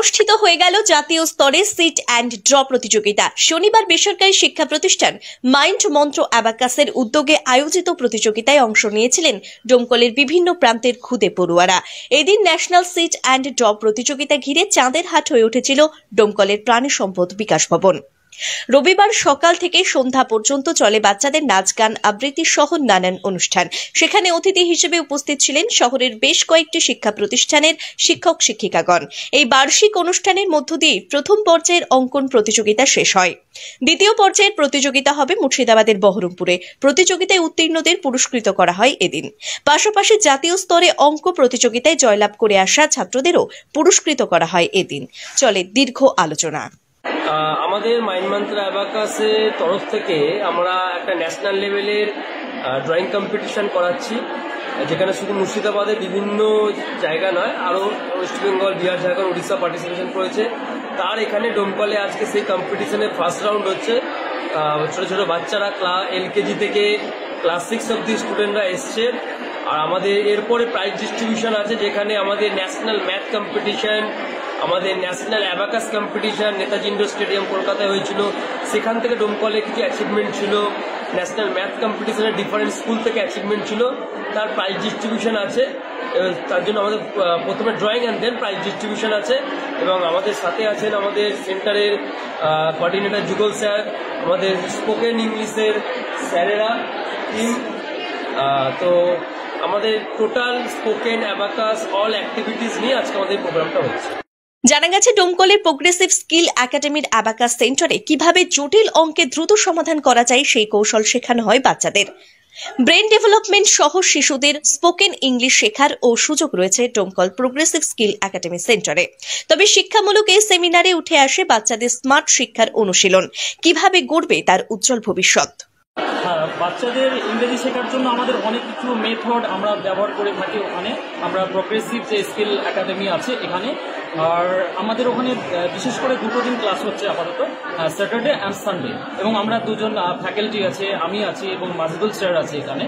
অনুষ্ঠিত হয়ে গেল জাতীয় স্তরে সিট অ্যান্ড ড্র প্রতিযোগিতা। শনিবার বেসরকারি শিক্ষা প্রতিষ্ঠান মাইন্ড মন্ত্র অ্যাবাকাসের উদ্যোগে আয়োজিত প্রতিযোগিতায় অংশ নিয়েছিলেন ডোমকলের বিভিন্ন প্রান্তের খুদে পড়ুয়ারা। এদিন ন্যাশনাল সিট অ্যান্ড ড্র প্রতিযোগিতা ঘিরে চাঁদের হাট হয়ে উঠেছিল ডোমকলের প্রাণী সম্পদ বিকাশ ভবন। রবিবার সকাল থেকে সন্ধ্যা পর্যন্ত চলে বাচ্চাদের নাচ গান আবৃত্তি সহ নানান অনুষ্ঠান। সেখানে অতিথি হিসেবে উপস্থিত ছিলেন শহরের বেশ কয়েকটি শিক্ষা প্রতিষ্ঠানের শিক্ষক শিক্ষিকাগণ। এই বার্ষিক অনুষ্ঠানের মধ্য দিয়ে প্রথম পর্যায়ের অঙ্কন প্রতিযোগিতা শেষ হয়। দ্বিতীয় পর্যায়ের প্রতিযোগিতা হবে মুর্শিদাবাদের বহরমপুরে। প্রতিযোগিতায় উত্তীর্ণদের পুরস্কৃত করা হয় এদিন। পাশাপাশি জাতীয় স্তরে অঙ্ক প্রতিযোগিতায় জয়লাভ করে আসা ছাত্রদেরও পুরস্কৃত করা হয় এদিন। চলে দীর্ঘ আলোচনা। আমাদের মাইন্ড মন্ত্র অ্যাবাকাসের তরফ থেকে আমরা একটা ন্যাশনাল লেভেলের ড্রয়িং কম্পিটিশন করাচ্ছি, যেখানে শুধু মুর্শিদাবাদের বিভিন্ন জায়গা নয়, আরও ওয়েস্ট বেঙ্গল, বিহার, ঝাড়খণ্ড, উড়িষ্যা পার্টিসিপেশন করেছে। তার এখানে ডোমকলে আজকে সেই কম্পিটিশনের ফার্স্ট রাউন্ড হচ্ছে। ছোটো ছোটো বাচ্চারা এলকেজি থেকে ক্লাস 6 অবধি স্টুডেন্টরা এসছে। আর আমাদের এরপরে প্রাইজ ডিস্ট্রিবিউশন আছে, যেখানে আমাদের ন্যাশনাল ম্যাথ কম্পিটিশন, আমাদের national abacus competition Netaji indoor stadium কলকাতায় হয়েছিল, সেখান থেকে ডোমকলে কিছু অ্যাচিভমেন্ট ছিল। ন্যাশনাল ম্যাথ কম্পিটিশনের ডিফারেন্ট স্কুল থেকে অ্যাচিভমেন্ট ছিল, তার প্রাইজ ডিস্ট্রিবিউশন আছে। তার জন্য আমাদের প্রথমে drawing and then prize distribution আছে। এবং আমাদের সাথে আছেন আমাদের সেন্টারের কোঅর্ডিনেটর যুগল স্যার, আমাদের স্পোকেন ইংলিশের স্যারেরা টিম। তো আমাদের total spoken, abacus, all activities নিয়ে আজকে আমাদের প্রোগ্রামটা হচ্ছে। জানা গেছে ডোমকলের প্রোগ্রেসিভ স্কিল একাডেমির অ্যাবাকাস সেন্টারে কিভাবে জটিল অঙ্কে দ্রুত সমাধান করা যায় সেই কৌশল শেখানো হয় বাচ্চাদের। ব্রেন ডেভেলপমেন্ট সহ শিশুদের স্পোকেন ইংলিশ শেখার ও সুযোগ রয়েছে ডোমকল প্রোগ্রেসিভ স্কিল একাডেমি সেন্টারে। তবে শিক্ষামূলক এই সেমিনারে উঠে আসে বাচ্চাদের স্মার্ট শিক্ষার অনুশীলন, কিভাবে গড়বে তার উজ্জ্বল ভবিষ্যৎ। বাচ্চাদের ইংরেজি শেখার জন্য আমাদের অনেক কিছু মেথড আমরা ব্যবহার করে থাকি। ওখানে আমরা প্রোগ্রেসিভ যে স্কিল একাডেমি আছে এখানে, আর আমাদের ওখানে বিশেষ করে 2 দিন ক্লাস হচ্ছে আপাতত, স্যাটারডে অ্যান্ড সানডে। এবং আমরা 2জন ফ্যাকাল্টি আছে, আমি আছি এবং মাজেদুল স্যার আছে এখানে।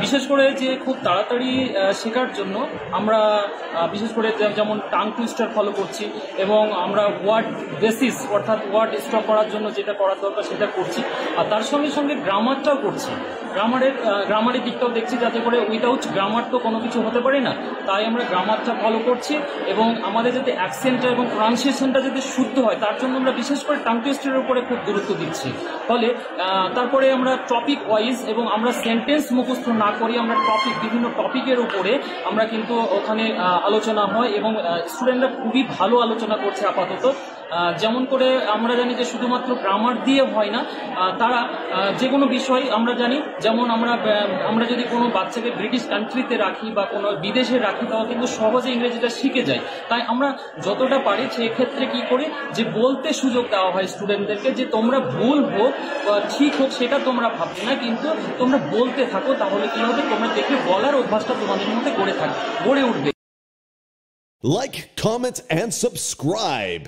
বিশেষ করে যে খুব তাড়াতাড়ি শেখার জন্য আমরা বিশেষ করে যেমন টাং টুইস্টার ফলো করছি, এবং আমরা ওয়ার্ড বেসিস অর্থাৎ ওয়ার্ড স্টপ করার জন্য যেটা করার দরকার সেটা করছি। আর তার সঙ্গে সঙ্গে গ্রামারটাও করছি, গ্রামারের দিকটাও দেখছি, যাতে করে উইদাউট গ্রামার তো কোনো কিছু হতে পারে না। তাই আমরা গ্রামারটা ফলো করছি, এবং আমাদের যাতে অ্যাকসেন্টটা এবং প্রনাউন্সিয়েশনটা যাতে শুদ্ধ হয় তার জন্য আমরা বিশেষ করে টাং টুইস্টারের উপরে খুব গুরুত্ব দিচ্ছি। ফলে তারপরে আমরা টপিক ওয়াইজ, এবং আমরা সেন্টেন্স মুখস্থ না করি, আমরা বিভিন্ন টপিকের উপরে আমরা কিন্তু ওখানে আলোচনা হয়, এবং স্টুডেন্টরা খুবই ভালো আলোচনা করছে আপাতত। যেমন করে আমরা জানি যে শুধুমাত্র গ্রামার দিয়ে হয় না, তারা যে কোনো বিষয় আমরা জানি, যেমন আমরা যদি কোনো বাচ্চাকে ব্রিটিশ কান্ট্রিতে রাখি বা কোনো বিদেশে রাখি, তাও কিন্তু সহজে ইংরেজিটা শিখে যায়। তাই আমরা যতটা পারি সেক্ষেত্রে কি করি, যে বলতে সুযোগ দেওয়া হয় স্টুডেন্টদেরকে, যে তোমরা ভুল হোক বা ঠিক হোক সেটা তোমরা ভাববে না, কিন্তু তোমরা বলতে থাকো, তাহলে কি হবে, তোমরা দেখবে বলার অভ্যাসটা তোমাদের মধ্যে গড়ে উঠবে। Like, comment, and subscribe.